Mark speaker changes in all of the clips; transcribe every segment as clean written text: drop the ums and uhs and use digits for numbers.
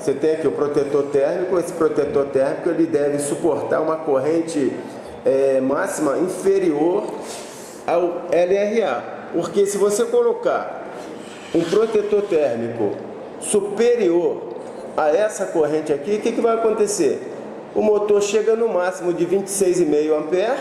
Speaker 1: você tem aqui o protetor térmico. Esse protetor térmico ele deve suportar uma corrente máxima inferior ao LRA, porque se você colocar um protetor térmico superior a essa corrente aqui, o que vai acontecer? O motor chega no máximo de 26,5 ampere,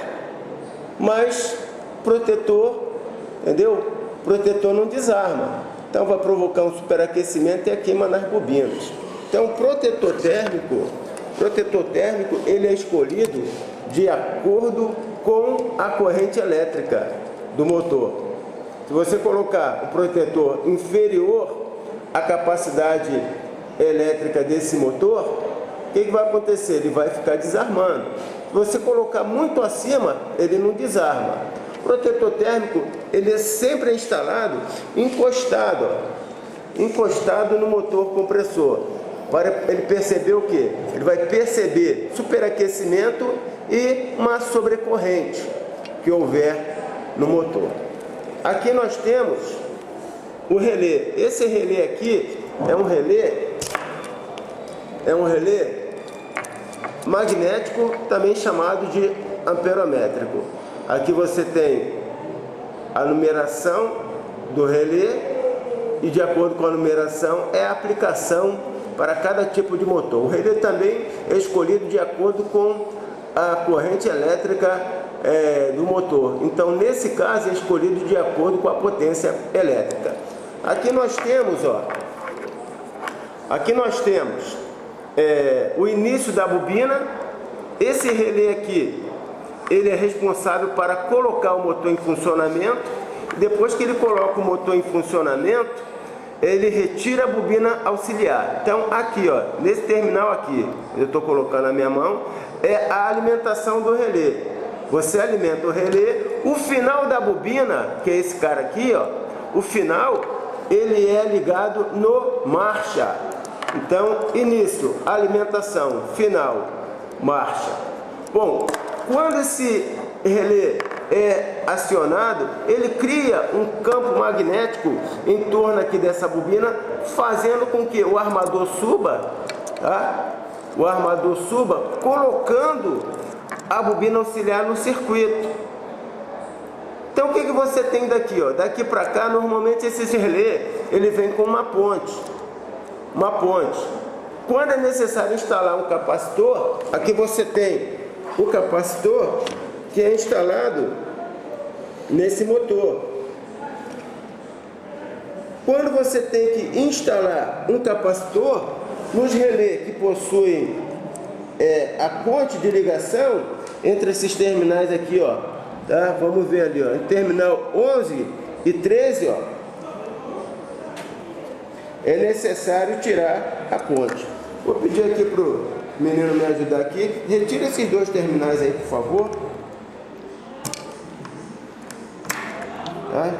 Speaker 1: mas protetor, entendeu? Protetor não desarma, então vai provocar um superaquecimento e a queima nas bobinas. Então, o protetor térmico ele é escolhido de acordo com a corrente elétrica do motor. Se você colocar o protetor inferior à capacidade elétrica desse motor, o que vai acontecer? Ele vai ficar desarmando. Se você colocar muito acima, ele não desarma. O protetor térmico ele é sempre instalado encostado no motor compressor. Para ele perceber o que? Ele vai perceber superaquecimento e uma sobrecorrente que houver no motor. Aqui nós temos o relé. Esse relé aqui é um relé magnético, também chamado de amperométrico. Aqui você tem a numeração do relé e de acordo com a numeração é a aplicação para cada tipo de motor. O relé também é escolhido de acordo com a corrente elétrica do motor. Então, nesse caso, é escolhido de acordo com a potência elétrica. Aqui nós temos, o início da bobina. Esse relé aqui, ele é responsável para colocar o motor em funcionamento. Depois que ele coloca o motor em funcionamento, ele retira a bobina auxiliar. Então, aqui, nesse terminal aqui, eu estou colocando a minha mão, é a alimentação do relé. Você alimenta o relé. O final da bobina, que é esse cara aqui, o final, ele é ligado no marcha. Então, início, alimentação, final, marcha. Bom, quando esse relé é acionado, ele cria um campo magnético em torno aqui dessa bobina, fazendo com que o armador suba, o armador suba, colocando a bobina auxiliar no circuito. Então, o que você tem daqui? Daqui para cá, normalmente esse relé ele vem com uma ponte. Quando é necessário instalar um capacitor, aqui você tem o capacitor que é instalado nesse motor. Quando você tem que instalar um capacitor, nos relés que possuem a ponte de ligação entre esses terminais aqui, vamos ver ali, em terminal 11 e 13, é necessário tirar a ponte. Vou pedir aqui para o menino me ajudar aqui. Retira esses dois terminais aí, por favor.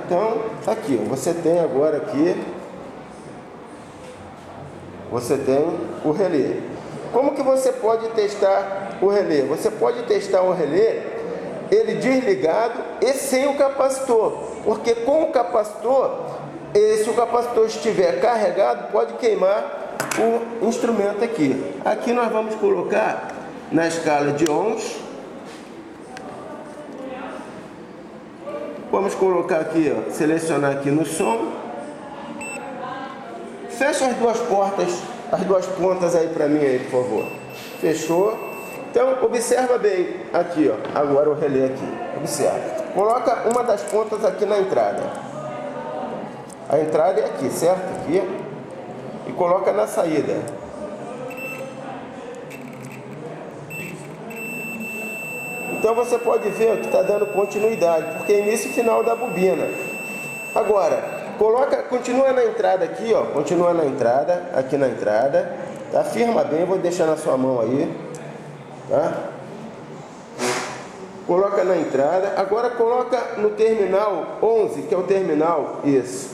Speaker 1: Então, aqui, você tem agora aqui, você tem o relé. Como que você pode testar o relé? Você pode testar o relé, ele desligado e sem o capacitor. Porque com o capacitor, se o capacitor estiver carregado, pode queimar o instrumento aqui. Aqui nós vamos colocar na escala de ohms. Vamos colocar aqui, selecionar aqui no som. Fecha as duas pontas aí para mim aí, por favor. Fechou? Então, observa bem aqui, agora o relé aqui. Observa. Coloca uma das pontas aqui na entrada. A entrada é aqui, certo? Aqui. E coloca na saída. Então você pode ver que está dando continuidade, porque é início e final da bobina. Agora, continua na entrada aqui, continua na entrada, aqui na entrada, tá? Firma bem, vou deixar na sua mão aí, tá? Coloca na entrada, agora coloca no terminal 11, que é o terminal, isso.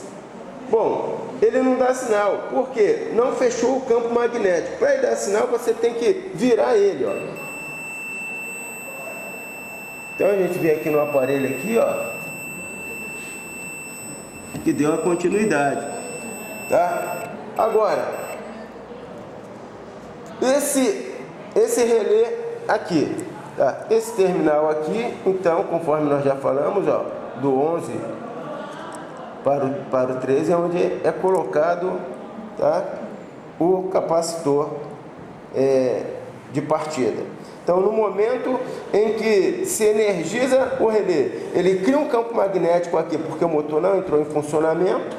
Speaker 1: Bom, ele não dá sinal, por quê? Não fechou o campo magnético. Para ele dar sinal, você tem que virar ele, Então a gente vem aqui no aparelho aqui, que deu a continuidade, tá? Agora, esse relé aqui, tá? Esse terminal aqui, então, conforme nós já falamos, ó, do 11 para o 13 é onde é colocado, tá, o capacitor de partida. Então, no momento em que se energiza o relé, ele cria um campo magnético aqui, porque o motor não entrou em funcionamento,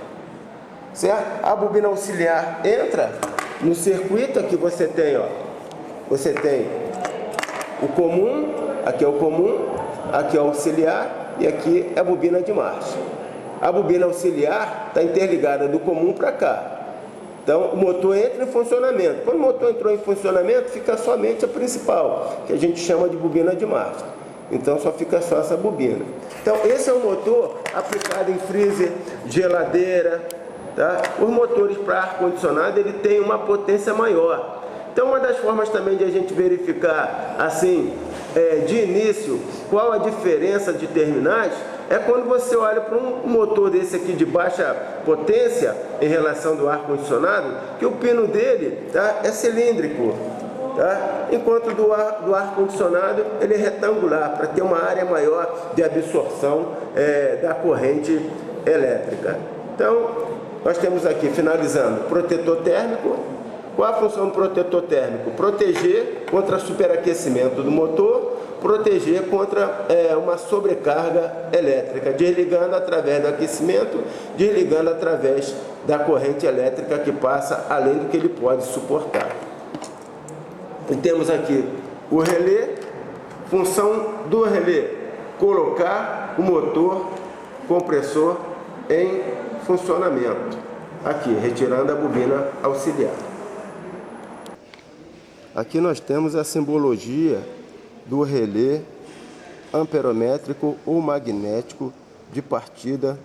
Speaker 1: certo? A bobina auxiliar entra no circuito. Aqui você tem, ó, você tem o comum, aqui é o comum, aqui é o auxiliar e aqui é a bobina de marcha. A bobina auxiliar está interligada do comum para cá. Então, o motor entra em funcionamento. Quando o motor entrou em funcionamento, fica somente a principal, que a gente chama de bobina de marcha. Então, só fica só essa bobina. Então, esse é um motor aplicado em freezer, geladeira, tá? Os motores para ar-condicionado, ele tem uma potência maior. Então, uma das formas também de a gente verificar, assim, de início, qual a diferença de terminais, é quando você olha para um motor desse aqui de baixa potência em relação do ar-condicionado, que o pino dele, tá, é cilíndrico, tá? Enquanto do ar-condicionado ele é retangular, para ter uma área maior de absorção da corrente elétrica. Então, nós temos aqui, finalizando, protetor térmico. Qual a função do protetor térmico? Proteger contra superaquecimento do motor, proteger contra uma sobrecarga elétrica, desligando através do aquecimento, desligando através da corrente elétrica que passa além do que ele pode suportar. E temos aqui o relé. Função do relé: colocar o motor compressor em funcionamento. Aqui, retirando a bobina auxiliar. Aqui nós temos a simbologia do relé amperométrico ou magnético de partida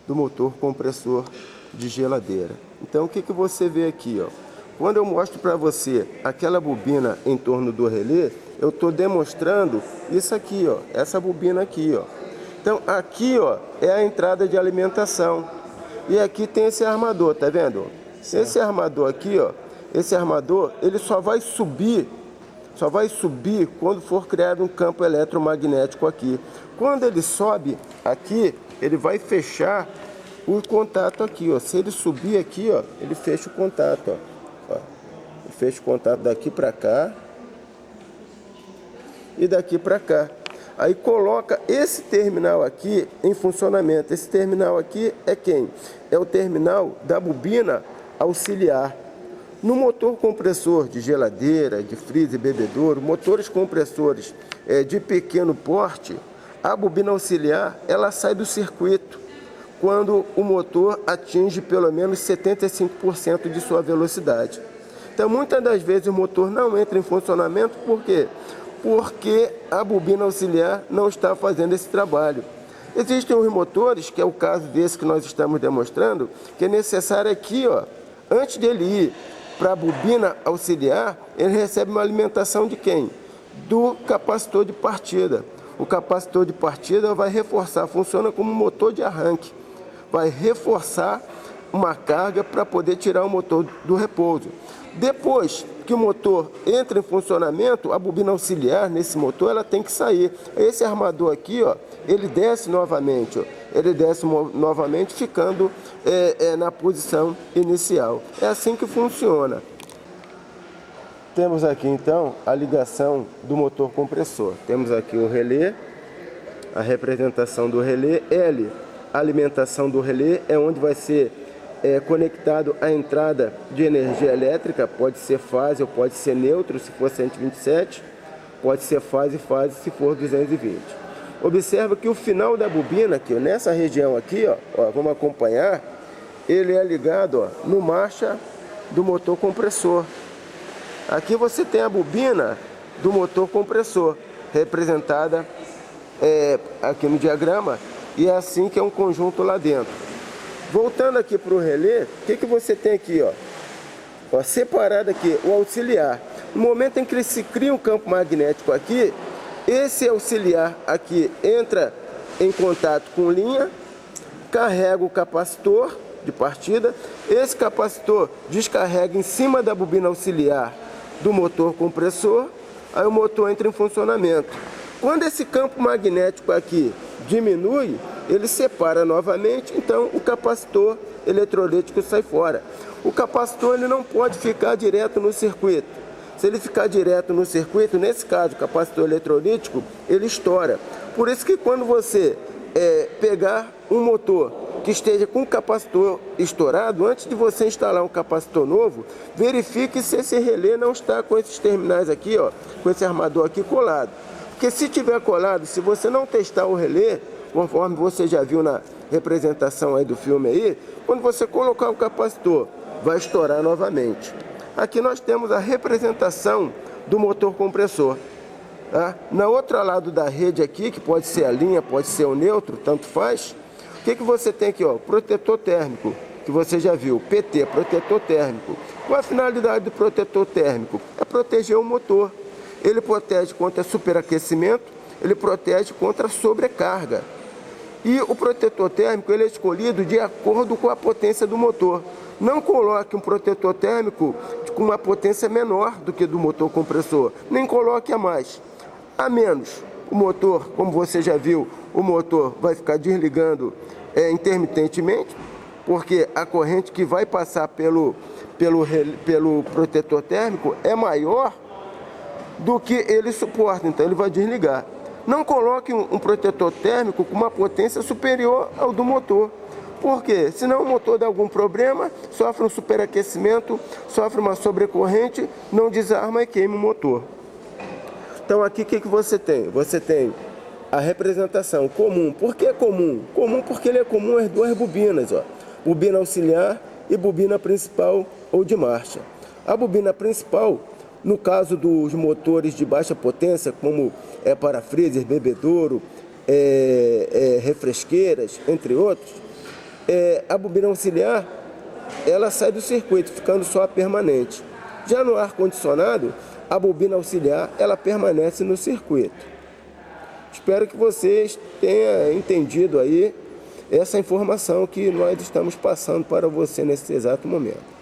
Speaker 1: do motor compressor de geladeira. Então, o que você vê aqui, ó? Quando eu mostro para você aquela bobina em torno do relé, eu estou demonstrando isso aqui, ó, essa bobina aqui, ó. Então, aqui, ó, é a entrada de alimentação. E aqui tem esse armador, tá vendo? Certo. Esse armador aqui, ó, esse armador, ele só vai subir quando for criado um campo eletromagnético aqui. Quando ele sobe aqui, ele vai fechar o contato aqui, ó. Se ele subir aqui, ó, ele fecha o contato, ó. Ele fecha o contato daqui para cá e daqui para cá. Aí coloca esse terminal aqui em funcionamento. Esse terminal aqui é quem? É o terminal da bobina auxiliar. No motor compressor de geladeira, de freezer, bebedouro, motores compressores de pequeno porte, a bobina auxiliar ela sai do circuito quando o motor atinge pelo menos 75% de sua velocidade. Então, muitas das vezes o motor não entra em funcionamento, por quê? Porque a bobina auxiliar não está fazendo esse trabalho. Existem os motores, que é o caso desse que nós estamos demonstrando, que é necessário aqui, ó, antes dele ir para a bobina auxiliar, ele recebe uma alimentação de quem? Do capacitor de partida. O capacitor de partida vai reforçar, funciona como um motor de arranque. Vai reforçar uma carga para poder tirar o motor do repouso. Depois que o motor entra em funcionamento, a bobina auxiliar nesse motor ela tem que sair. Esse armador aqui, ó, ele desce novamente, ó. Ele desce novamente ficando na posição inicial. É assim que funciona. Temos aqui então a ligação do motor compressor. Temos aqui o relé, a representação do relé. L, a alimentação do relé, é onde vai ser conectado à entrada de energia elétrica. Pode ser fase ou pode ser neutro se for 127, pode ser fase se for 220. Observa que o final da bobina, aqui, nessa região aqui, ó, vamos acompanhar, ele é ligado, ó, no marcha do motor compressor. Aqui você tem a bobina do motor compressor, representada aqui no diagrama, e é assim que é um conjunto lá dentro. Voltando aqui para o relé, o que você tem aqui, ó, separado aqui, o auxiliar. No momento em que se cria um campo magnético aqui, esse auxiliar aqui entra em contato com linha, carrega o capacitor de partida, esse capacitor descarrega em cima da bobina auxiliar do motor compressor, aí o motor entra em funcionamento. Quando esse campo magnético aqui diminui, ele separa novamente, então o capacitor eletrolítico sai fora. O capacitor ele não pode ficar direto no circuito. Se ele ficar direto no circuito, nesse caso o capacitor eletrolítico, ele estoura. Por isso que quando você pegar um motor que esteja com o capacitor estourado, antes de você instalar um capacitor novo, verifique se esse relé não está com esses terminais aqui, ó, com esse armador aqui colado. Porque se tiver colado, se você não testar o relé, conforme você já viu na representação aí do filme aí, quando você colocar o capacitor, vai estourar novamente. Aqui nós temos a representação do motor compressor. Tá? Na outra lado da rede aqui, que pode ser a linha, pode ser o neutro, tanto faz. O que você tem aqui? Ó? Protetor térmico, que você já viu, PT, protetor térmico. Qual a finalidade do protetor térmico? É proteger o motor. Ele protege contra superaquecimento, ele protege contra sobrecarga. E o protetor térmico ele é escolhido de acordo com a potência do motor. Não coloque um protetor térmico com uma potência menor do que do motor compressor, nem coloque a mais. A menos, o motor, como você já viu, o motor vai ficar desligando intermitentemente, porque a corrente que vai passar pelo protetor térmico é maior do que ele suporta, então ele vai desligar. Não coloque um protetor térmico com uma potência superior ao do motor. Por quê? Senão o motor dá algum problema, sofre um superaquecimento, sofre uma sobrecorrente, não desarma e queima o motor. Então aqui o que você tem? Você tem a representação comum. Por que comum? Comum porque ele é comum às duas bobinas, ó. Bobina auxiliar e bobina principal ou de marcha. A bobina principal, no caso dos motores de baixa potência, como para-freezer, bebedouro, refresqueiras, entre outros, a bobina auxiliar, ela sai do circuito, ficando só a permanente. Já no ar-condicionado, a bobina auxiliar, ela permanece no circuito. Espero que vocês tenham entendido aí essa informação que nós estamos passando para você nesse exato momento.